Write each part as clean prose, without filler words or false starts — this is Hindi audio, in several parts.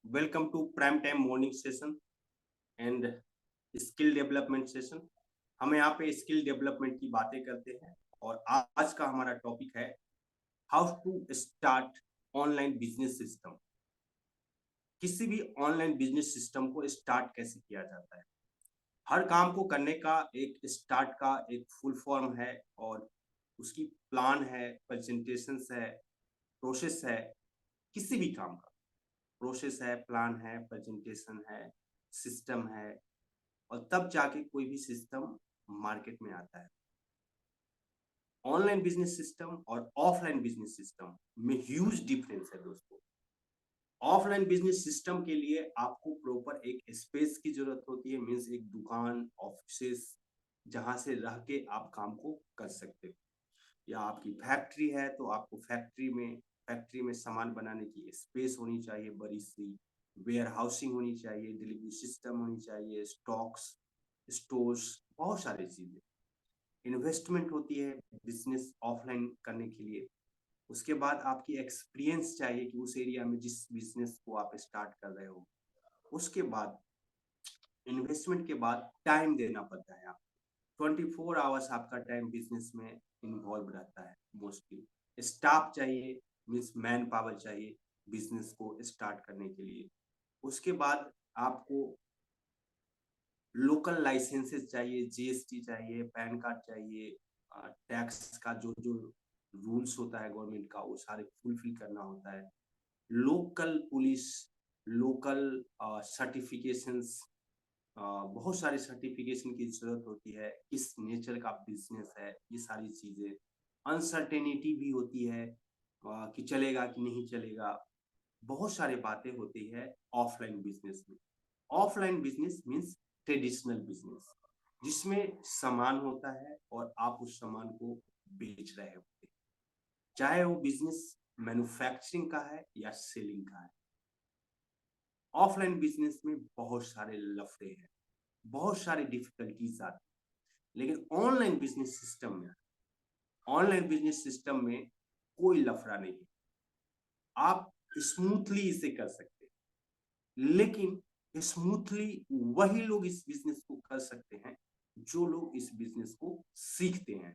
Welcome to Prime Time Morning Session and skill development session. हम यहाँ पे स्किल डेवलपमेंट की बातें करते हैं और आज का हमारा टॉपिक है how to start online business system. किसी भी ऑनलाइन बिजनेस सिस्टम को स्टार्ट कैसे किया जाता है। हर काम को करने का एक स्टार्ट का एक फुल फॉर्म है और उसकी प्लान है, प्रेजेंटेशन है, प्रोसेस है। किसी भी काम का प्रोसेस है, प्लान है, प्रेजेंटेशन है, सिस्टम है और तब जाके कोई भी सिस्टम मार्केट में आता है। ऑनलाइन बिजनेस सिस्टम और ऑफलाइन बिजनेस सिस्टम में ह्यूज डिफरेंस है दोस्तों। ऑफलाइन बिजनेस सिस्टम के लिए आपको प्रॉपर एक स्पेस की जरूरत होती है, मीन्स एक दुकान, ऑफिस, जहां से रह के आप काम को कर सकते हो। या आपकी फैक्ट्री है तो आपको फैक्ट्री में सामान बनाने की स्पेस होनी चाहिए, बड़ी सी वेयर हाउसिंग होनी चाहिए, डिलीवरी सिस्टम होनी चाहिए, स्टॉक्स, स्टोर्स, बहुत सारी चीजें। इन्वेस्टमेंट होती है बिजनेस ऑफलाइन करने के लिए। उसके बाद आपकी एक्सपीरियंस चाहिए कि उस एरिया में जिस बिजनेस को आप स्टार्ट कर रहे हो। उसके बाद इन्वेस्टमेंट के बाद टाइम देना पड़ता है। आप 24 आवर्स आपका टाइम बिजनेस में इन्वॉल्व रहता है मोस्टली। स्टाफ चाहिए, मीन्स मैन पावर चाहिए बिजनेस को स्टार्ट करने के लिए। उसके बाद आपको लोकल लाइसेंसेस चाहिए, जीएसटी चाहिए, पैन कार्ड चाहिए, टैक्स का जो जो रूल्स होता है गवर्नमेंट का वो सारे फुलफिल करना होता है। लोकल पुलिस, लोकल सर्टिफिकेशंस, बहुत सारे सर्टिफिकेशन की जरूरत होती है। किस नेचर का बिजनेस है, ये सारी चीजें। अनसर्टेनिटी भी होती है कि चलेगा कि नहीं चलेगा। बहुत सारी बातें होती है ऑफलाइन बिजनेस में। Offline business means traditional business, जिसमें सामान होता है और आप उस सामान को बेच रहे होते हैं, चाहे वो बिजनेस मैन्युफैक्चरिंग का है या सेलिंग का है। ऑफलाइन बिजनेस में बहुत सारे लफड़े हैं, बहुत सारी डिफिकल्टीज आती है। लेकिन ऑनलाइन बिजनेस सिस्टम में कोई लफड़ा नहीं है। आप स्मूथली इसे कर सकते हैं। लेकिन स्मूथली वही लोग इस बिजनेस को कर सकते हैं जो लोग इस बिजनेस को सीखते हैं।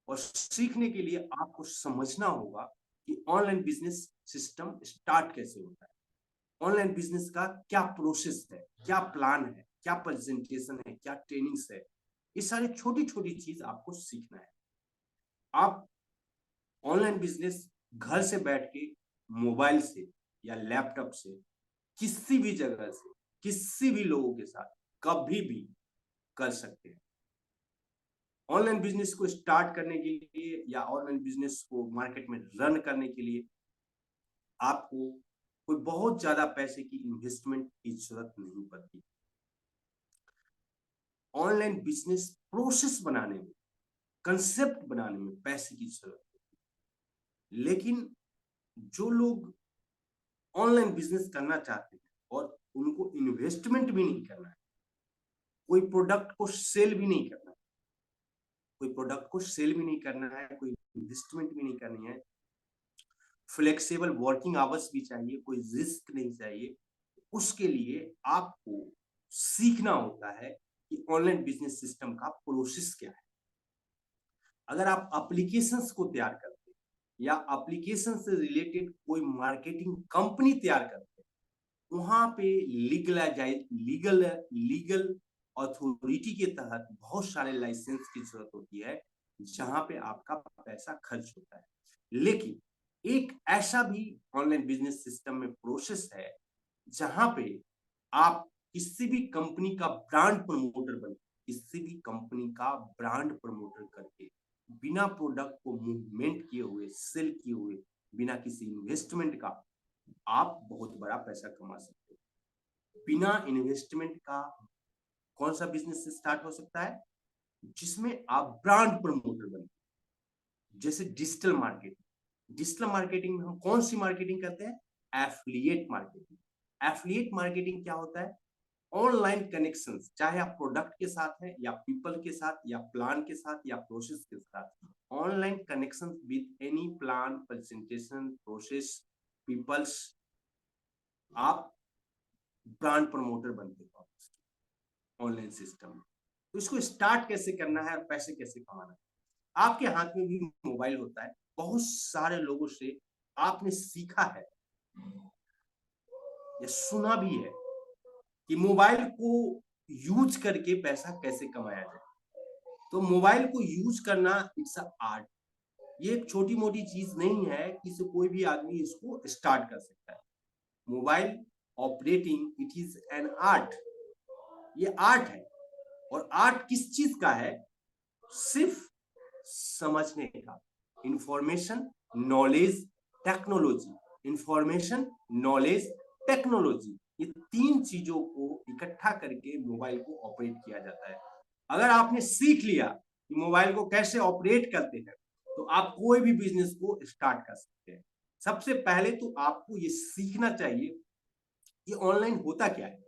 और सीखने के लिए आपको समझना होगा कि ऑनलाइन बिजनेस सिस्टम स्टार्ट कैसे होता है, ऑनलाइन बिजनेस का क्या प्रोसेस है, क्या प्लान है, क्या प्रेजेंटेशन है, क्या ट्रेनिंग्स है। ये सारी छोटी छोटी चीज आपको सीखना है। आप ऑनलाइन बिजनेस घर से बैठ के मोबाइल से या लैपटॉप से किसी भी जगह से किसी भी लोगों के साथ कभी भी कर सकते हैं। ऑनलाइन बिजनेस को स्टार्ट करने के लिए या ऑनलाइन बिजनेस को मार्केट में रन करने के लिए आपको कोई बहुत ज्यादा पैसे की इन्वेस्टमेंट की जरूरत नहीं पड़ती। ऑनलाइन बिजनेस प्रोसेस बनाने में, कंसेप्ट बनाने में पैसे की जरूरत है। लेकिन जो लोग ऑनलाइन बिजनेस करना चाहते हैं और उनको इन्वेस्टमेंट भी नहीं करना है, कोई प्रोडक्ट को सेल भी नहीं करना है, कोई प्रोडक्ट को सेल भी नहीं करना है, कोई इन्वेस्टमेंट भी नहीं करनी है, फ्लेक्सिबल वर्किंग आवर्स भी चाहिए, कोई रिस्क नहीं चाहिए, उसके लिए आपको सीखना होता है कि ऑनलाइन बिजनेस सिस्टम का प्रोसेस क्या है। अगर आप एप्लीकेशंस को तैयार करते हैं या एप्लीकेशन से रिलेटेड कोई मार्केटिंग कंपनी तैयार करते हैं, वहां पे लीगल लीगल अथॉरिटी के तहत बहुत सारे लाइसेंस की जरूरत होती है, जहां पे आपका पैसा खर्च होता है। लेकिन एक ऐसा भी ऑनलाइन बिजनेस सिस्टम में प्रोसेस है जहां पे आप किसी भी कंपनी का ब्रांड प्रमोटर बन, किसी भी कंपनी का ब्रांड प्रमोटर करके बिना प्रोडक्ट को मूवमेंट किए हुए, सेल किए हुए, बिना किसी इन्वेस्टमेंट का आप बहुत बड़ा पैसा कमा सकते हो। बिना इन्वेस्टमेंट का कौन सा बिजनेस स्टार्ट हो सकता है? जिसमें आप ब्रांड प्रमोटर बने, जैसे डिजिटल मार्केटिंग। डिजिटल मार्केटिंग में हम कौन सी मार्केटिंग करते हैं? Affiliate marketing. एफिलिएट मार्केटिंग क्या होता है? ऑनलाइन कनेक्शन, चाहे आप प्रोडक्ट के साथ है या पीपल के साथ या प्लान के साथ या प्रोसेस के साथ, online connection with any plan, presentation, process, peoples. आप ब्रांड प्रमोटर बनते हो ऑनलाइन सिस्टम में। तो इसको स्टार्ट कैसे करना है और पैसे कैसे कमाना है। आपके हाथ में भी मोबाइल होता है, बहुत सारे लोगों से आपने सीखा है या सुना भी है कि मोबाइल को यूज करके पैसा कैसे कमाया जाए। तो मोबाइल को यूज करना इट्स अ आर्ट। ये एक छोटी मोटी चीज नहीं है कि कोई भी आदमी इसको स्टार्ट कर सकता है। Mobile operating it is an art. ये आर्ट है। और आर्ट किस चीज का है? सिर्फ समझने का। Information, knowledge, technology. Information, knowledge, technology, ये तीन चीजों को इकट्ठा करके मोबाइल को ऑपरेट किया जाता है। अगर आपने सीख लिया कि मोबाइल को कैसे ऑपरेट करते हैं तो आप कोई भी बिजनेस को स्टार्ट कर सकते हैं। सबसे पहले तो आपको ये सीखना चाहिए कि ऑनलाइन होता क्या है,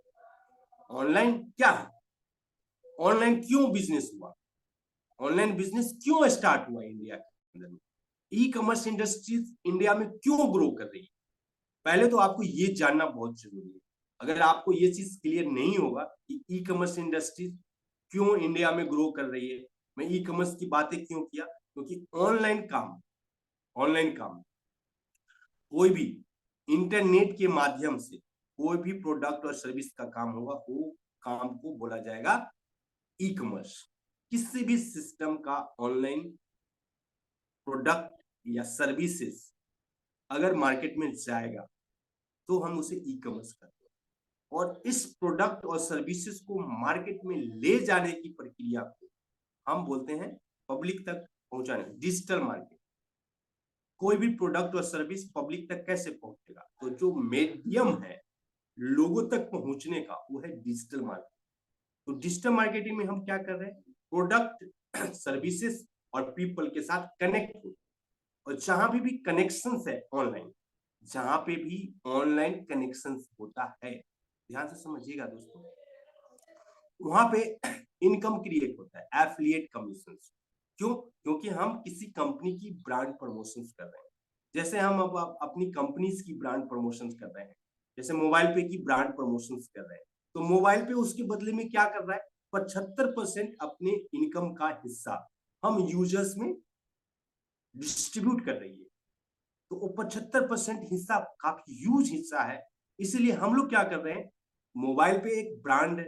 ऑनलाइन क्या है, ऑनलाइन क्यों बिजनेस हुआ, ऑनलाइन बिजनेस क्यों स्टार्ट हुआ इंडिया के अंदर में, ई कॉमर्स इंडस्ट्रीज इंडिया में क्यों ग्रो कर रही है। पहले तो आपको ये जानना बहुत जरूरी है। अगर आपको ये चीज क्लियर नहीं होगा कि ई कॉमर्स इंडस्ट्रीज क्यों इंडिया में ग्रो कर रही है, मैं ई कॉमर्स की बातें क्यों किया, क्योंकि ऑनलाइन काम कोई भी इंटरनेट के माध्यम से कोई भी प्रोडक्ट और सर्विस का काम होगा, वो काम को बोला जाएगा ई कॉमर्स। किसी भी सिस्टम का ऑनलाइन प्रोडक्ट या सर्विसेज अगर मार्केट में जाएगा तो हम उसे ई कॉमर्स करते हैं। और इस प्रोडक्ट और सर्विसेज को मार्केट में ले जाने की प्रक्रिया को हम बोलते हैं पब्लिक तक पहुंचाने, डिजिटल मार्केट। कोई भी प्रोडक्ट और सर्विस पब्लिक तक कैसे पहुंचेगा? तो जो मीडियम है लोगों तक पहुंचने का वो है डिजिटल मार्केट। तो डिजिटल मार्केटिंग में हम क्या कर रहे हैं? प्रोडक्ट, सर्विसेज और पीपल के साथ कनेक्ट हो। और जहां भी कनेक्शन है ऑनलाइन, जहां पे भी ऑनलाइन कनेक्शन होता है, ध्यान से समझिएगा दोस्तों, वहां पे इनकम क्रिएट होता है, एफिलिएट कमीशन। क्यों? क्योंकि हम किसी कंपनी की ब्रांड प्रमोशन कर रहे हैं। जैसे हम अब अपनी कंपनीज की ब्रांड प्रमोशन कर रहे हैं, जैसे मोबाइल पे की ब्रांड प्रमोशन कर रहे हैं, तो मोबाइल पे उसके बदले में क्या कर रहा है? 75% अपने इनकम का हिस्सा हम यूजर्स में डिस्ट्रीब्यूट कर रही है। तो वो 75% हिस्सा काफी ह्यूज हिस्सा है। इसीलिए हम लोग क्या कर रहे हैं? मोबाइल पे एक ब्रांड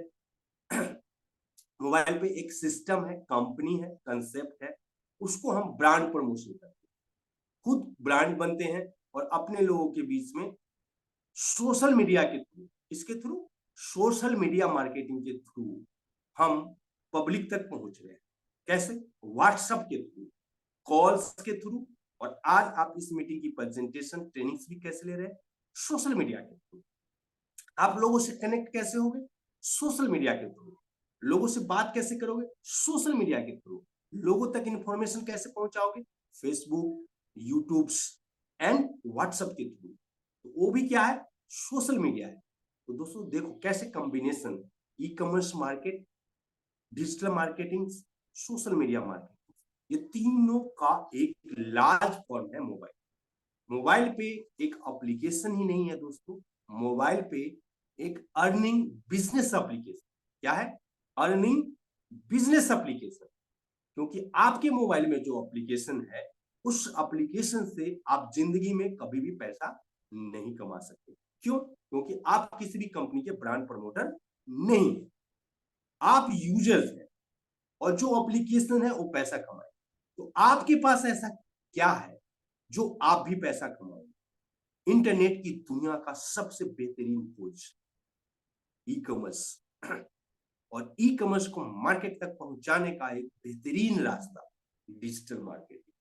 मोबाइल पे एक सिस्टम है, कंपनी है, कंसेप्ट है, उसको हम ब्रांड प्रमोशन करते हैं, खुद ब्रांड बनते हैं और अपने लोगों के बीच में सोशल मीडिया के थ्रू, इसके थ्रू सोशल मीडिया मार्केटिंग के थ्रू हम पब्लिक तक पहुंच रहे हैं। कैसे? व्हाट्सएप के थ्रू, कॉल्स के थ्रू, और आज आप इस मीटिंग की प्रेजेंटेशन ट्रेनिंग्स भी कैसे ले रहे हैं? सोशल मीडिया के थ्रू। आप लोगों से कनेक्ट कैसे होगे? सोशल मीडिया के थ्रू। लोगों से बात कैसे करोगे? सोशल मीडिया के थ्रू। लोगों तक इंफॉर्मेशन कैसे पहुंचाओगे? फेसबुक, यूट्यूब एंड व्हाट्सएप के थ्रू। तो वो भी क्या है? सोशल मीडिया है। तो दोस्तों देखो कैसे combination, e commerce market, digital marketing, social media marketing, ये तीनों का एक लार्ज फॉर्म है मोबाइल। मोबाइल पे एक एप्लीकेशन ही नहीं है दोस्तों, मोबाइल पे एक अर्निंग बिजनेस एप्लीकेशन। क्या है? Earning business application. क्योंकि आपके मोबाइल में जो एप्लीकेशन है, उस एप्लीकेशन से आप जिंदगी में कभी भी पैसा नहीं कमा सकते। क्यों? क्योंकि आप किसी भी कंपनी के ब्रांड प्रमोटर नहीं है, आप यूजर्स हैं, और जो एप्लीकेशन है वो पैसा कमाए। तो आपके पास ऐसा क्या है जो आप भी पैसा कमाओ? इंटरनेट की दुनिया का सबसे बेहतरीन खोज, ई कॉमर्स। और ई कॉमर्स को मार्केट तक पहुंचाने का एक बेहतरीन रास्ता, डिजिटल मार्केटिंग।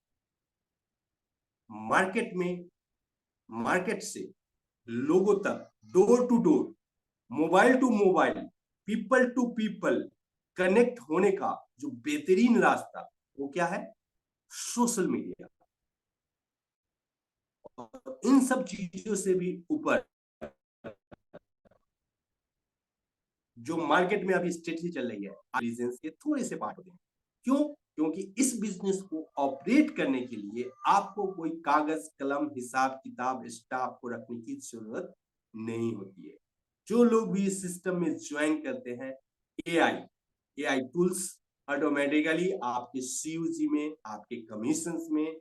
मार्केट में, मार्केट से लोगों तक, door to door, mobile to mobile, people to people connect होने का जो बेहतरीन रास्ता, वो क्या है? Social media. और इन सब चीजों से भी ऊपर जो मार्केट में अभी स्ट्रेटजी चल रही है, रीजंस के थोड़े से पार्ट होते हैं। क्यों? क्योंकि इस बिजनेस को ऑपरेट करने के लिए आपको कोई कागज कलम, हिसाब किताब, स्टाफ को रखने की जरूरत नहीं होती है। जो लोग भी इस सिस्टम में ज्वाइन करते हैं, एआई टूल्स ऑटोमेटिकली आपके सीयूजी में, आपके कमीशंस में,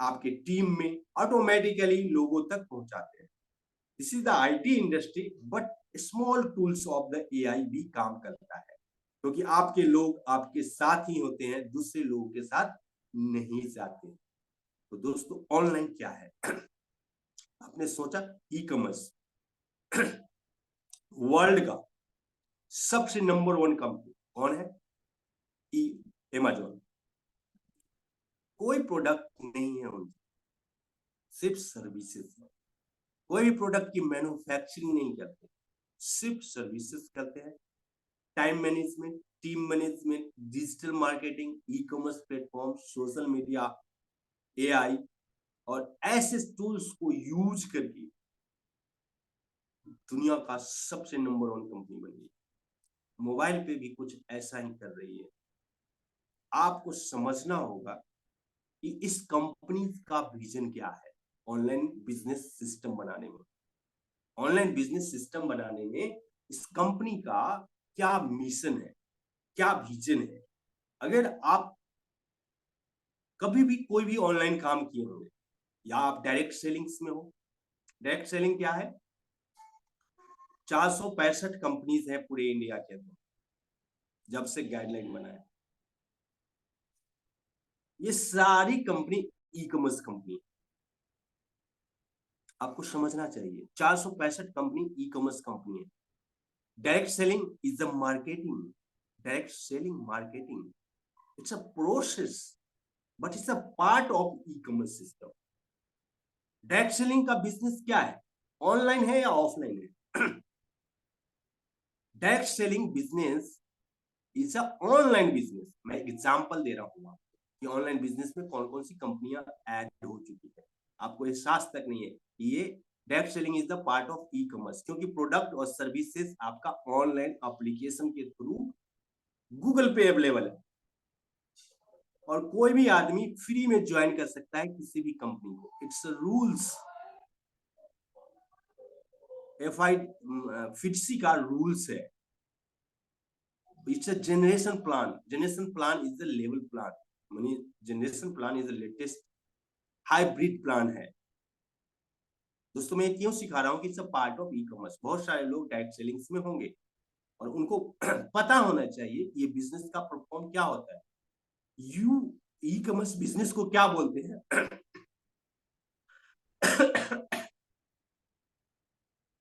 आपके टीम में ऑटोमेटिकली लोगों तक पहुंचाते हैं। This is the IT industry, but small tools of the AI भी काम करता है, क्योंकि आपके लोग आपके साथ ही होते हैं, दूसरे लोगों के साथ नहीं जाते। तो दोस्तों, ऑनलाइन क्या है? आपने सोचा ई कॉमर्स वर्ल्ड का सबसे नंबर 1 कंपनी कौन है? अमेजोन। कोई प्रोडक्ट नहीं है उनकी, सिर्फ सर्विसेज है। कोई भी प्रोडक्ट की मैन्युफैक्चरिंग नहीं करते, सिर्फ सर्विसेज करते हैं। Time management, team management, digital marketing, e commerce platform, social media, AI और ऐसे टूल्स को यूज करके दुनिया का सबसे नंबर 1 कंपनी बन गई। मोबाइल पे भी कुछ ऐसा ही कर रही है। आपको समझना होगा कि इस कंपनी का विजन क्या है ऑनलाइन बिजनेस सिस्टम बनाने में। ऑनलाइन बिजनेस सिस्टम बनाने में इस कंपनी का क्या मिशन है, क्या विजन है। अगर आप कभी भी कोई भी ऑनलाइन काम किए होंगे, या आप डायरेक्ट सेलिंग्स में हो। डायरेक्ट सेलिंग क्या है? 465 कंपनीज है पूरे इंडिया के अंदर, जब से गाइडलाइन बना है। ये सारी कंपनी ई कॉमर्स कंपनी, आपको समझना चाहिए। 465 कंपनी ई कॉमर्स कंपनी है। Direct selling is a marketing. Direct selling marketing, it's a process, but it's a part of e commerce system. Direct selling का बिजनेस क्या है? ऑनलाइन है या ऑफलाइन है? Direct selling business is a online business. मैं एग्जांपल दे रहा हूँ कि ऑनलाइन बिजनेस में कौन कौन सी कंपनियां ऐड हो चुकी है। आपको एहसास तक नहीं है कि ये direct selling is the part of e commerce, क्योंकि प्रोडक्ट और सर्विसेज आपका ऑनलाइन एप्लीकेशन के थ्रू गूगल पे अवेलेबल है, और कोई भी आदमी फ्री में ज्वाइन कर सकता है किसी भी कंपनी को। इट्स रूल्स, एफआई फिटसी का रूल्स है। It's a generation plan. Generation plan is the level plan, मानी generation plan is the latest hybrid plan है। दोस्तों, मैं क्यों सिखा रहा हूँ कि it's a part of e commerce. बहुत सारे लोग डायरेक्ट सेलिंग्स में होंगे और उनको पता होना चाहिए ये बिजनेस का परफॉर्म क्या होता है। यू ई कॉमर्स बिजनेस को क्या बोलते हैं?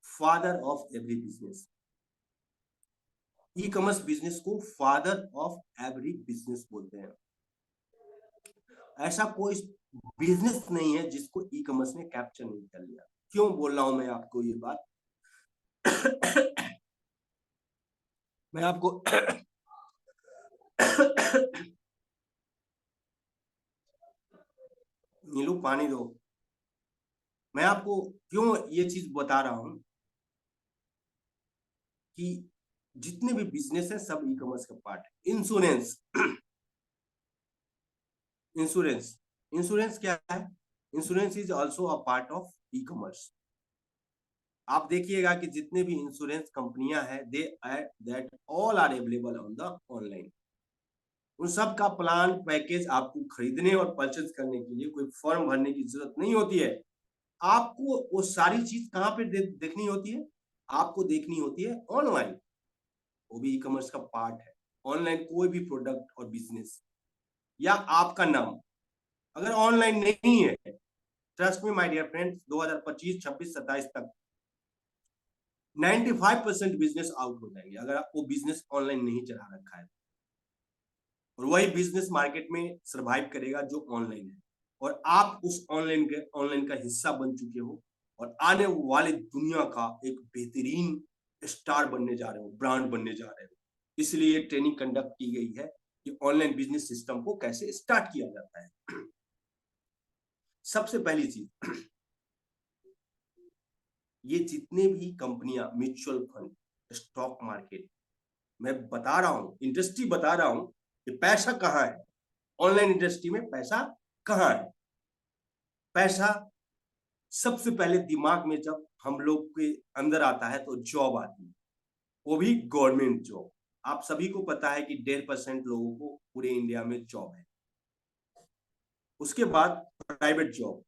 Father of every business. E commerce business को फादर ऑफ एवरी बिजनेस बोलते हैं। ऐसा कोई बिजनेस नहीं है जिसको ई कॉमर्स ने कैप्चर नहीं कर लिया। क्यों बोल रहा हूं मैं आपको ये बात? मैं आपको नीलू पानी दो। मैं आपको क्यों ये चीज बता रहा हूं कि जितने भी बिजनेस है सब ई कॉमर्स का पार्ट है। इंश्योरेंस, इंश्योरेंस इंश्योरेंस क्या है? Insurance is also a part of e commerce. आप देखिएगा कि जितने भी इंश्योरेंस कंपनियां हैं, they that all are available on the online. उन सब का प्लान पैकेज आपको खरीदने और परचेज करने के लिए कोई फॉर्म भरने की जरूरत नहीं होती है। आपको वो सारी चीज कहां पे देखनी होती है? आपको देखनी होती है ऑनलाइन। वो भी ई कॉमर्स का पार्ट है। ऑनलाइन कोई भी प्रोडक्ट और बिजनेस या आपका नाम अगर ऑनलाइन नहीं है, trust me my dear friends, 2025, 26, 27 तक 95% बिजनेस आउट हो जाएंगे अगर आप वो बिजनेस ऑनलाइन नहीं चला रखा है। और वही बिजनेस मार्केट में सरवाइव करेगा जो ऑनलाइन है। और आप उस ऑनलाइन का हिस्सा बन चुके हो और आने वाले दुनिया का एक बेहतरीन स्टार बनने जा रहे हो, ब्रांड बनने जा रहे हो। इसलिए ट्रेनिंग कंडक्ट की गई है कि ऑनलाइन बिजनेस सिस्टम को कैसे स्टार्ट किया जाता है। सबसे पहली चीज, ये जितने भी कंपनियां, म्यूचुअल फंड, स्टॉक मार्केट, मैं बता रहा हूं, इंडस्ट्री बता रहा हूं कि पैसा कहां है। ऑनलाइन इंडस्ट्री में पैसा कहां है? पैसा सबसे पहले दिमाग में जब हम लोग के अंदर आता है तो जॉब आती है, वो भी गवर्नमेंट जॉब। आप सभी को पता है कि 1.5% लोगों को पूरे इंडिया में जॉब है। उसके बाद प्राइवेट जॉब,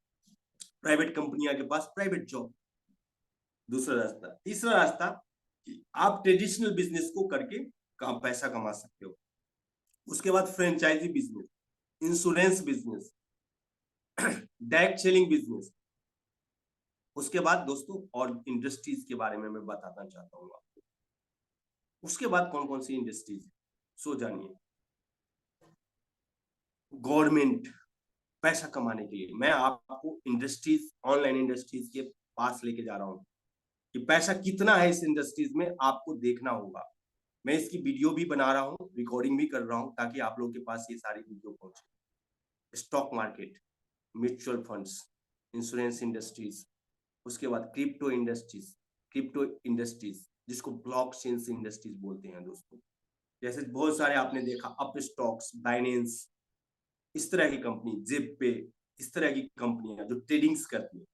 प्राइवेट कंपनियां के पास प्राइवेट जॉब, दूसरा रास्ता। तीसरा रास्ता कि आप ट्रेडिशनल बिजनेस को करके पैसा कमा सकते हो। उसके बाद franchise business, insurance business, direct selling business. उसके बाद दोस्तों और इंडस्ट्रीज के बारे में मैं बताना चाहता हूँ आपको। उसके बाद कौन कौन सी इंडस्ट्रीज है सो जानिए। गवर्नमेंट पैसा कमाने के लिए मैं आपको इंडस्ट्रीज, ऑनलाइन इंडस्ट्रीज के पास लेके जा रहा हूँ कि पैसा कितना है इस इंडस्ट्रीज में, आपको देखना होगा। मैं इसकी वीडियो भी बना रहा हूँ, रिकॉर्डिंग भी कर रहा हूँ, ताकि आप लोगों के पास ये सारी वीडियो पहुंचे। Stock market, mutual funds, insurance industries, उसके बाद क्रिप्टो इंडस्ट्रीज जिसको ब्लॉकचेन इंडस्ट्रीज बोलते हैं दोस्तों। जैसे बहुत सारे आपने देखा, अप स्टॉक्स, बाइनेंस, इस तरह की कंपनी, जेप पे, इस तरह की कंपनियां जो ट्रेडिंग्स करती है।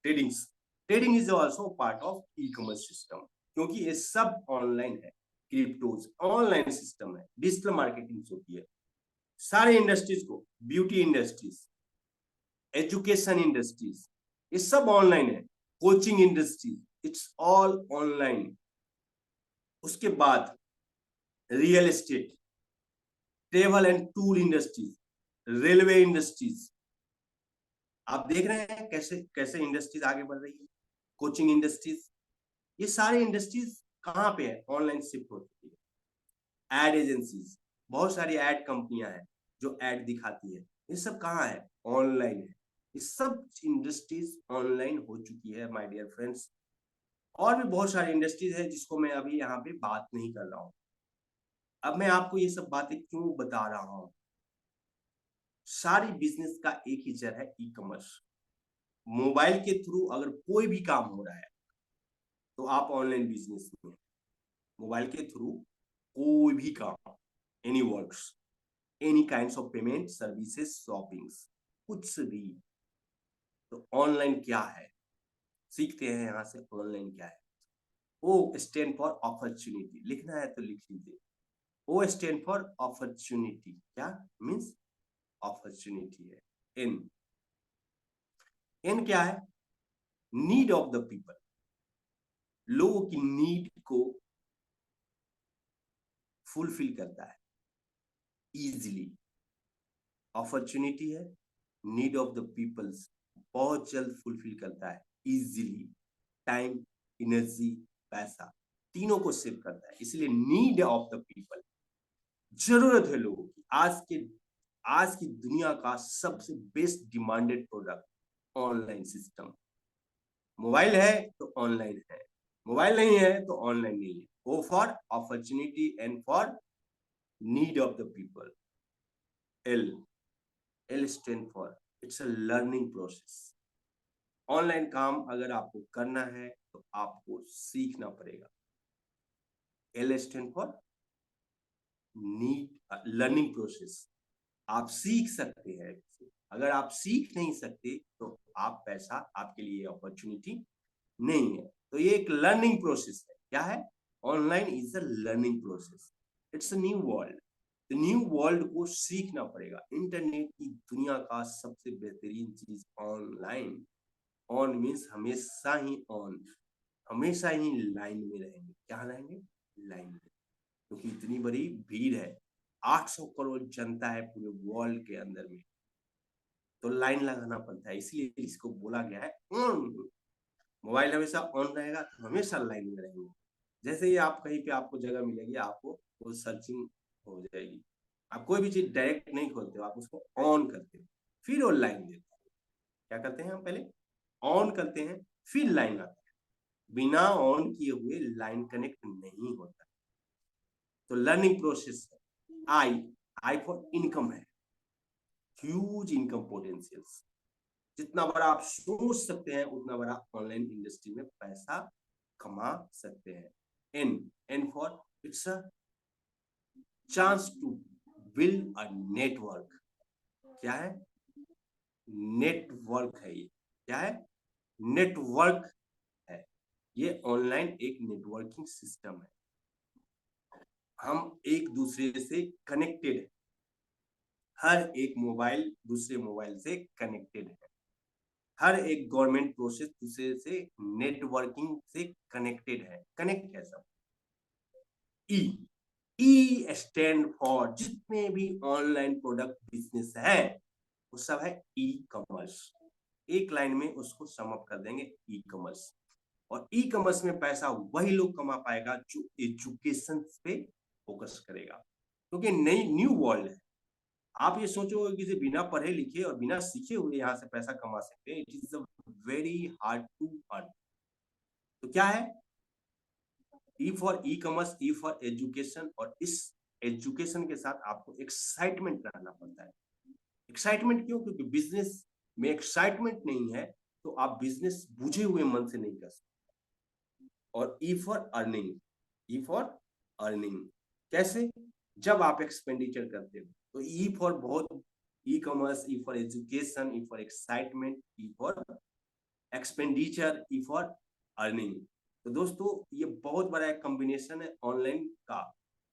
Trading is also part of e commerce system, क्योंकि ये सब ऑनलाइन है। क्रिप्टोज ऑनलाइन सिस्टम है, डिजिटल मार्केटिंग होती है। सारे इंडस्ट्रीज को, ब्यूटी इंडस्ट्रीज, एजुकेशन इंडस्ट्रीज, ये सब ऑनलाइन है। Coaching industries, it's all online. उसके बाद real estate, travel and tour industries, railway industries. आप देख रहे हैं कैसे कैसे इंडस्ट्रीज आगे बढ़ रही है। कोचिंग इंडस्ट्रीज, ये सारी इंडस्ट्रीज कहाँ पे है, ऑनलाइन शिफ्ट होती है। एड एजेंसीज, बहुत सारी एड कंपनियां हैं जो एड दिखाती है, ये सब कहाँ है, ऑनलाइन है। ये सब इंडस्ट्रीज ऑनलाइन हो चुकी है माय डियर फ्रेंड्स। और भी बहुत सारी इंडस्ट्रीज है जिसको मैं अभी यहाँ पे बात नहीं कर रहा हूँ। अब मैं आपको ये सब बातें क्यों बता रहा हूँ, सारी बिजनेस का एक ही जड़ है, ई कॉमर्स। मोबाइल के थ्रू अगर कोई भी काम हो रहा है तो आप ऑनलाइन बिजनेस में, मोबाइल के थ्रू कोई भी काम, any works, any kinds of payment, services, shoppings, कुछ भी। तो ऑनलाइन क्या है, सीखते हैं यहाँ से ऑनलाइन क्या है। ओ स्टैंड फॉर अपॉर्चुनिटी, लिखना है तो लिख लीजिए। ओ स्टैंड फॉर अपॉर्चुनिटी, क्या मीन्स अपॉर्चुनिटी है। एन, एन क्या है, नीड ऑफ द पीपल, लोगों की नीड को फुलफिल करता है इजीली। अपॉर्चुनिटी है, नीड ऑफ द पीपल्स, बहुत जल्द फुलफिल करता है इजीली। टाइम, एनर्जी, पैसा, तीनों को सेव करता है, इसलिए नीड ऑफ द पीपल, जरूरत है लोगों की। आज की दुनिया का सबसे best demanded product online system. Mobile है तो ऑनलाइन है, मोबाइल नहीं है तो ऑनलाइन नहीं है। O for opportunity, and for need of the people. L, L stand for, it's a learning process. Online काम अगर आपको करना है तो आपको सीखना पड़ेगा। L stand for need, learning process. आप सीख सकते हैं, अगर आप सीख नहीं सकते तो आप पैसा, आपके लिए अपॉर्चुनिटी नहीं है। तो ये एक लर्निंग प्रोसेस है। क्या है, online is a learning process, it's a new world. New world को सीखना पड़ेगा। इंटरनेट की दुनिया का सबसे बेहतरीन चीज ऑनलाइन। ऑन मीन्स हमेशा ही ऑन, हमेशा ही लाइन में रहेंगे। क्या रहेंगे, लाइन में, क्योंकि इतनी बड़ी भीड़ है, 800 करोड़ जनता है पूरे वर्ल्ड के अंदर में, तो लाइन लगाना पड़ता है, इसलिए इसको बोला गया है ऑन। मोबाइल हमेशा ऑन रहेगा तो हमेशा लाइन में रहेंगे। जैसे ही आप कहीं पे आपको जगह मिलेगी, आपको वो सर्चिंग हो जाएगी। आप कोई भी चीज डायरेक्ट नहीं खोलते हो, आप उसको ऑन करते हो, फिर वो लाइन देते हो। क्या करते हैं हम, पहले ऑन करते हैं फिर लाइन आता है। बिना ऑन किए हुए लाइन कनेक्ट नहीं होता। तो लर्निंग प्रोसेस है। आई, आई फॉर इनकम है, ह्यूज इनकम पोटेंशियल्स। जितना बड़ा आप सोच सकते हैं उतना बड़ा ऑनलाइन इंडस्ट्री में पैसा कमा सकते हैं। N, N for it's a chance to build a network. क्या है, नेटवर्क है ये। क्या है, नेटवर्क है। ये ऑनलाइन एक नेटवर्किंग सिस्टम है। हम एक दूसरे से कनेक्टेड है। हर एक मोबाइल दूसरे मोबाइल से कनेक्टेड है। हर एक गवर्नमेंट प्रोसेस दूसरे से नेटवर्किंग से कनेक्टेड है। कनेक्ट है सब। ई ई स्टैंड फॉर जितने भी ऑनलाइन प्रोडक्ट बिजनेस है वो सब है ई कॉमर्स। एक लाइन में उसको सम अप कर देंगे, ई कॉमर्स। और ई कॉमर्स में पैसा वही लोग कमा पाएगा जो एजुकेशन पे फोकस करेगा, क्योंकि नई न्यू वर्ल्ड है। आप ये सोचो कि बिना पढ़े लिखे और बिना सीखे हुए यहाँ से पैसा कमा सकते हैं, it is very hard to earn. तो क्या है E for e commerce, E for education. और इस एजुकेशन के साथ आपको एक्साइटमेंट रहना पड़ता है। एक्साइटमेंट क्यों? क्योंकि बिजनेस में एक्साइटमेंट नहीं है तो आप बिजनेस बुझे हुए मन से नहीं कर सकते। और E for earning, E for earning कैसे? जब आप एक्सपेंडिचर करते हो तो ई फॉर बहुत, ई commerce, E for education, E for excitement, E for expenditure, E for earning. तो दोस्तों ये बहुत बड़ा एक कॉम्बिनेशन है ऑनलाइन का।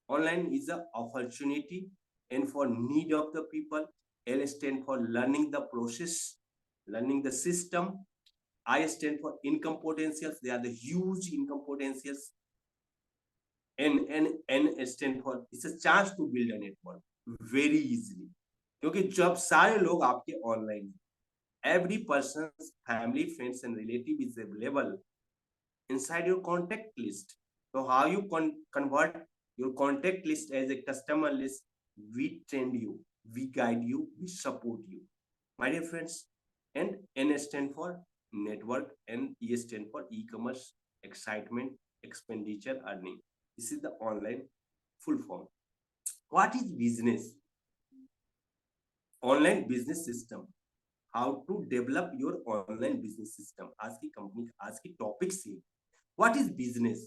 Online is a opportunity and for need of the people. L stand for learning the process, learning the system. I stand for income potentials. They are the huge income potentials. N stand for it's a chance to build a network very easily. क्योंकि जब सारे लोग आपके online, every person's family, friends and relative is available inside your contact list. So how you convert your contact list as a customer list? We train you, we guide you, we support you, my dear friends. And N stand for network and E stand for e-commerce, excitement, expenditure, earning. This is the online full form. What is business? Online business system. How to develop your online business system. आज की कंपनी, आज की टॉपिक से what is business?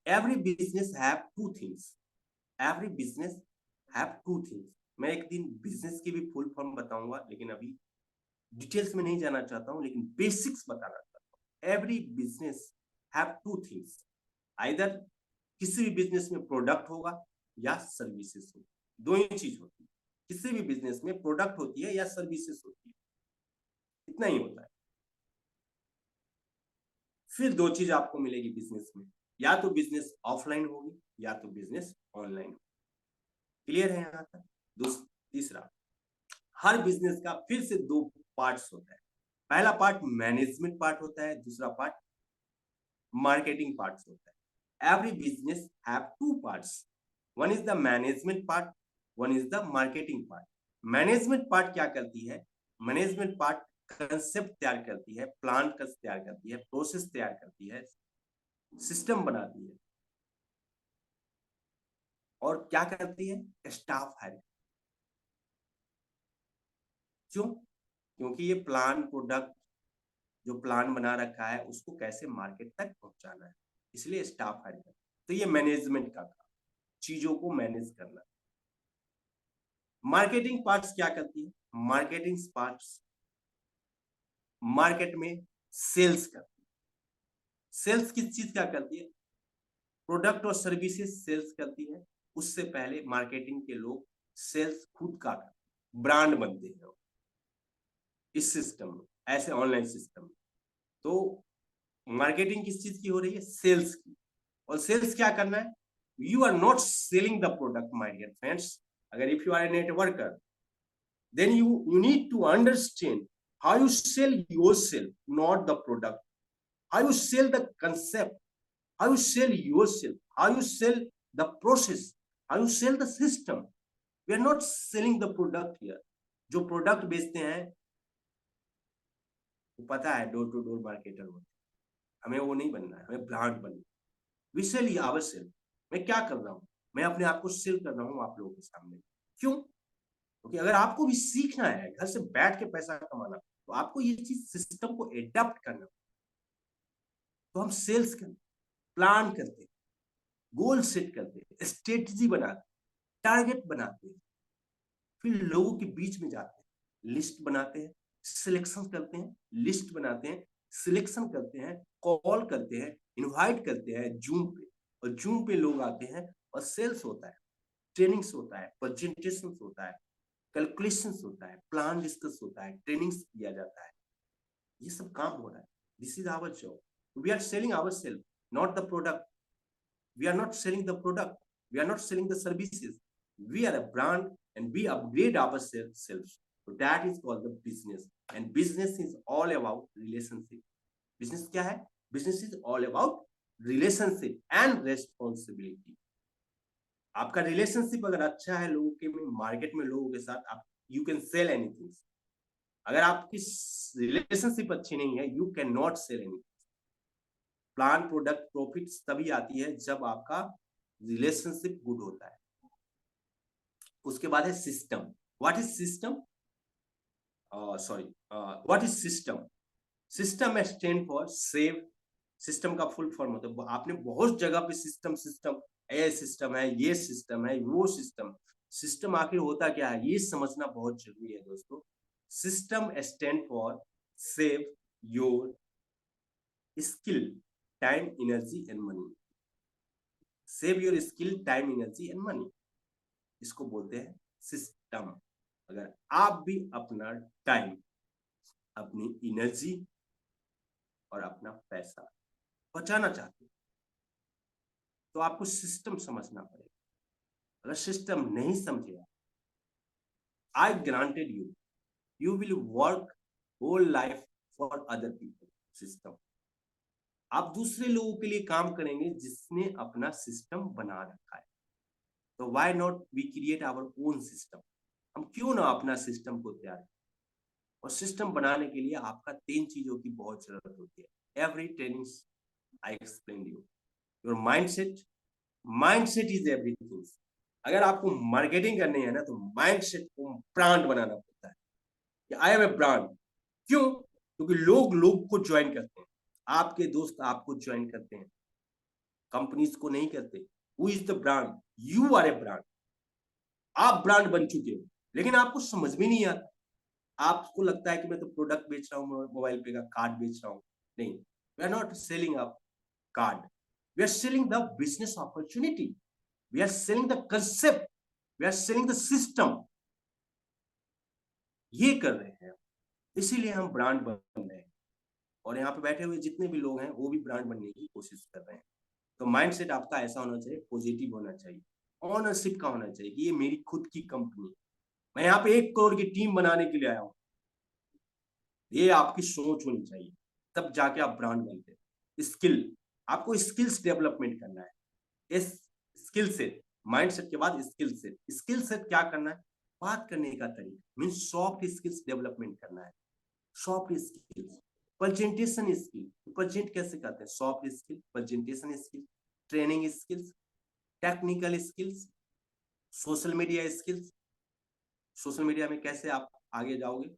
Every business have two things. Every business have two things. मैं एक दिन बिजनेस की भी फुल फॉर्म बताऊंगा, लेकिन अभी डिटेल्स में नहीं जाना चाहता हूं, लेकिन बेसिक्स बताना चाहता हूं। Every business have two things. Either किसी भी बिजनेस में प्रोडक्ट होगा या सर्विसेज होगी, दो ही चीज होती है। किसी भी बिजनेस में प्रोडक्ट होती है या सर्विसेज होती है, इतना ही होता है। फिर दो चीज आपको मिलेगी बिजनेस में, या तो बिजनेस ऑफलाइन होगी या तो बिजनेस ऑनलाइन होगी। क्लियर है यहाँ तक? तीसरा, हर बिजनेस का फिर से दो पार्ट्स होता है। पहला पार्ट मैनेजमेंट पार्ट होता है, दूसरा पार्ट मार्केटिंग पार्ट होता है। Every business have two parts, one is the management part, one is the marketing part. Management part क्या करती है? मैनेजमेंट पार्ट कंसेप्ट तैयार करती है, प्लान तैयार करती है, प्रोसेस तैयार करती है, सिस्टम बनाती है, और क्या करती है? Staff hire. क्यों? क्योंकि ये प्लान, प्रोडक्ट जो प्लान बना रखा है उसको कैसे मार्केट तक पहुंचाना है, इसलिए स्टाफ हायर करता है। तो ये मैनेजमेंट का काम, चीजों को मैनेज करना। मार्केटिंग पार्ट्स क्या करती है? मार्केटिंग पार्ट्स मार्केट में सेल्स करती है। सेल्स किस चीज का करती है? प्रोडक्ट और सर्विसेज सेल्स करती है। उससे पहले मार्केटिंग के लोग सेल्स खुद का ब्रांड बनते हैं इस सिस्टम में, ऐसे ऑनलाइन सिस्टम में। तो मार्केटिंग किस चीज की हो रही है? सेल्स की। और सेल्स क्या करना है? You are not selling the product my dear friends. अगर if you are a networker, then you need to understand how you sell yourself, not the product. How you sell the concept, how you sell yourself, how you sell the process, how you sell the system. We are not selling the product here. जो प्रोडक्ट बेचते हैं वो पता है डोर टू डोर मार्केटर होते हैं, हमें वो नहीं बनना है, हमें ब्रांड बनना है। We sell our self. मैं क्या कर रहा हूँ? मैं अपने आप को सेल कर रहा हूँ आप लोगों के सामने। क्यों? क्योंकि अगर आपको भी सीखना है घर से बैठ के पैसा कमाना, तो आपको ये चीज सिस्टम को एडप्ट करना। तो हम सेल्स करते, प्लान करते, गोल सेट करते, स्ट्रेटजी बनाते, टारगेट बनाते हैं, फिर लोगों के बीच में जाते हैं, लिस्ट बनाते हैं, सिलेक्शन करते हैं, लिस्ट बनाते हैं, सिलेक्शन करते हैं, कॉल करते हैं, इनवाइट करते हैं जूम पे, और जूम पे लोग आते हैं और सेल्स होता है, ट्रेनिंग्स होता है, प्रेजेंटेशन होता है, कैलकुलेशन होता है, प्लान डिस्कस होता है, ट्रेनिंग्स किया जाता है, ये सब काम हो रहा है। This is our job. We are selling our self, not the product. We are not selling the product, we are not selling the services, we are a brand and we upgrade ourselves. So that is called the business, and business is all about relationship. Business क्या है? Business is all about relationship and responsibility. आपका रिलेशनशिप अगर अच्छा है लोगों के में, मार्केट में लोगों के साथ, आप यू कैन सेल एनीथिंग। अगर आपकी रिलेशनशिप अच्छी नहीं है, you can not sell anything. Plan, product, profit तभी आती है जब आपका रिलेशनशिप गुड होता है। उसके बाद है system. What is system? Sorry, what is system? System stand for save. System का फुल फॉर्म होता है, आपने बहुत जगह पे सिस्टम सिस्टम, ये सिस्टम है, ये सिस्टम है, वो सिस्टम। सिस्टम आखिर होता क्या है, ये समझना बहुत जरूरी है दोस्तों। System stand for save your skill, time, energy and money. Save your skill, time, energy and money, इसको बोलते हैं सिस्टम। अगर आप भी अपना टाइम, अपनी एनर्जी और अपना पैसा बचाना चाहते हैं तो आपको सिस्टम समझना पड़ेगा। अगर सिस्टम नहीं समझे, I granted you, you will work whole life for other people. System, आप दूसरे लोगों के लिए काम करेंगे जिसने अपना सिस्टम बना रखा है। तो why not we create our own system? हम क्यों ना अपना सिस्टम को तैयार करें? और सिस्टम बनाने के लिए आपका 3 चीजों की बहुत जरूरत होती है। Every training I explain you. Your mindset, mindset is everything. अगर आपको मार्केटिंग करनी है ना, तो माइंडसेट को ब्रांड बनाना पड़ता है कि आई एम ए ब्रांड। क्यों? क्योंकि लोग को ज्वाइन करते हैं, आपके दोस्त आपको ज्वाइन करते हैं, कंपनीज को नहीं करते। Who is the brand? You are a brand. आप ब्रांड बन चुके हो, लेकिन आपको समझ में नहीं आता। आपको लगता है कि मैं तो प्रोडक्ट बेच रहा हूँ, मोबाइल पे का कार्ड बेच रहा हूँ। नहीं, we are not selling a card, we are selling the business opportunity, we are selling the concept, we are selling the system. ये कर रहे हैं, इसीलिए हम ब्रांड बन रहे हैं। और यहाँ पे बैठे हुए जितने भी लोग हैं वो भी ब्रांड बनने की कोशिश कर रहे हैं। तो माइंडसेट आपका ऐसा होना चाहिए, पॉजिटिव होना चाहिए, ऑनरशिप का होना चाहिए कि ये मेरी खुद की कंपनी, मैं यहाँ पे 1 करोड़ की टीम बनाने के लिए आया हूँ। ये आपकी सोच होनी चाहिए, तब जाके आप ब्रांड बनते हैं। स्किल, आपको स्किल्स डेवलपमेंट करना है। इस स्किल सेट, माइंडसेट के बाद स्किल सेट। स्किल सेट क्या करना है? बात करने का तरीका, मीन सॉफ्ट स्किल्स डेवलपमेंट करना है। Soft skills, presentation skill, present कैसे करते हैं, soft skill, presentation skill, training skills, technical skills, social media skills, social media में कैसे आप आगे जाओगे,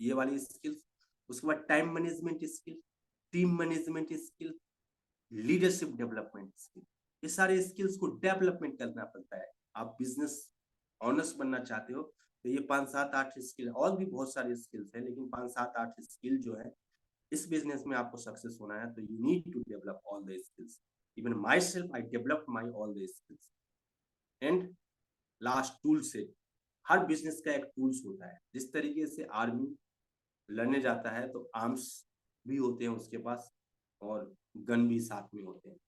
ये वाली स्किल्स। उसके बाद time management skill, team management skill, leadership development skill. ये सारे स्किल्स को डेवलपमेंट करना पड़ता है। आप बिजनेस ऑनर्स बनना चाहते हो तो ये 5, 7, 8 स्किल, और भी बहुत सारे स्किल्स हैं, लेकिन 5, 7, 8 स्किल जो है, इस बिजनेस में आपको सक्सेस होना है तो you need to develop all the skills. Even myself, I develop my all the skills. And last, tool set. हर बिजनेस का एक टूल्स होता है। जिस तरीके से आर्मी लड़ने जाता है तो आर्म्स भी होते हैं उसके पास, और गन भी साथ में होते हैं।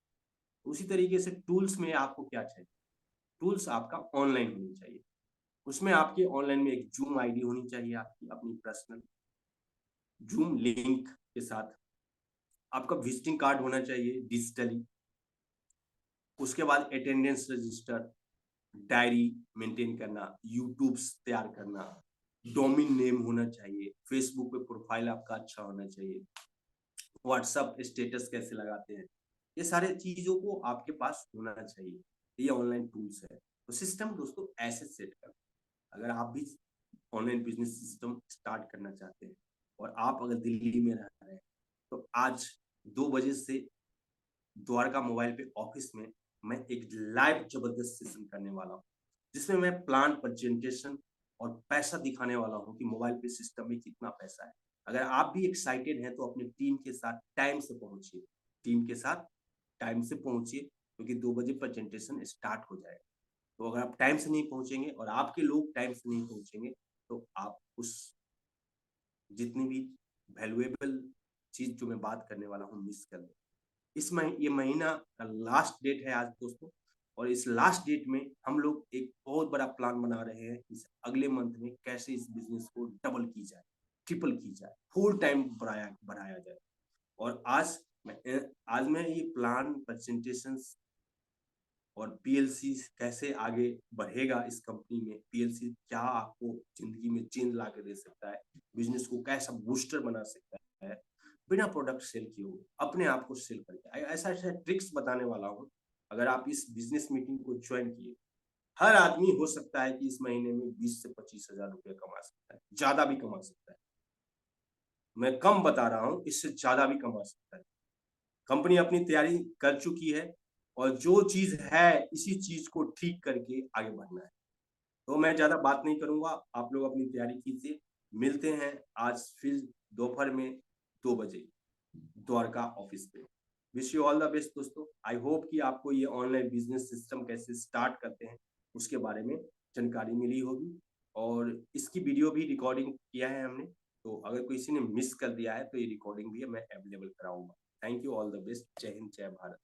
उसी तरीके से टूल्स में आपको क्या चाहिए? टूल्स आपका ऑनलाइन होनी चाहिए। उसमें आपके ऑनलाइन में एक जूम आईडी होनी चाहिए, आपकी अपनी पर्सनल जूम लिंक के साथ। आपका विजिटिंग कार्ड होना चाहिए डिजिटली। उसके बाद अटेंडेंस रजिस्टर, डायरी मेंटेन करना, यूट्यूब तैयार करना, डोमेन नेम होना चाहिए, फेसबुक पे प्रोफाइल आपका अच्छा होना चाहिए, व्हाट्सएप स्टेटस कैसे लगाते हैं, ये सारे चीजों को आपके पास होना चाहिए। ये ऑनलाइन टूल्स है। तो सिस्टम दोस्तों ऐसे सेट कर, अगर आप भी ऑनलाइन बिजनेस सिस्टम स्टार्ट करना चाहते हैं और आप अगर दिल्ली में रह रहे हैं, तो आज 2 बजे से द्वारका मोबाइल पे ऑफिस में मैं एक लाइव जबरदस्त सेशन करने वाला हूँ, जिसमें मैं प्लान, प्रेजेंटेशन और पैसा दिखाने वाला हूँ कि मोबाइल पे सिस्टम में कितना पैसा है। अगर आप भी एक्साइटेड हैं तो अपनी टीम के साथ टाइम से पहुँचिए, टीम के साथ टाइम से पहुँचिए, क्योंकि 2 बजे प्रेजेंटेशन स्टार्ट हो जाएगा। तो अगर आप टाइम से नहीं पहुँचेंगे और आपके लोग टाइम से नहीं पहुँचेंगे, तो आप उस जितनी भी वैल्यूएबल चीज़ जो मैं बात करने वाला हूँ मिस कर दें। ये महीना का लास्ट डेट है आज दोस्तों, और इस लास्ट डेट में हम लोग एक बहुत बड़ा प्लान बना रहे हैं, इस अगले मंथ में कैसे इस बिज़नेस को डबल की जाए, ट्रिपल की जाए, फुल टाइम बढ़ाया जाए। और आज मैं ये प्लान, प्रेज़ेंटेशंस और पीएलसी कैसे आगे बढ़ेगा इस कंपनी में, पीएलसी क्या आपको ज़िंदगी में चेंज ला के दे सकता है, बिज़नेस को कैसा बूस्टर बना सकता है, बिना प्रोडक्ट सेल किए हुए, अपने आप को सेल करके। ऐसा-ऐसा ट्रिक्स बताने वाला हूँ, अगर आप इस बिज़नेस मीटिंग को जॉइन किए, हर आदमी हो सकता है कि इस महीने में 20 से 25 हज़ार रुपए कमा सकता है, ज़्यादा भी कमा सकता है। मैं कम बता रहा हूँ, इससे ज़्यादा भी कमा सकता है। कंपनी अपनी तैयारी कर चुकी है और जो चीज़ है, इसी चीज़ को ठीक करके आगे बढ़ना है। तो मैं ज़्यादा बात नहीं करूँगा, आप लोग अपनी तैयारी कीजिए। मिलते हैं आज फिर दोपहर में 2 बजे द्वारका ऑफ़िस पे। Wish you all the best दोस्तों। आई होप कि आपको ये ऑनलाइन बिज़नेस सिस्टम कैसे स्टार्ट करते हैं, उसके बारे में जानकारी मिली होगी, और इसकी वीडियो भी रिकॉर्डिंग किया है हमने, तो अगर किसी ने मिस कर दिया है, तो ये रिकॉर्डिंग भी मैं अवेलेबल कराऊँगा। Thank you, all the best. जय हिंद, जय भारत।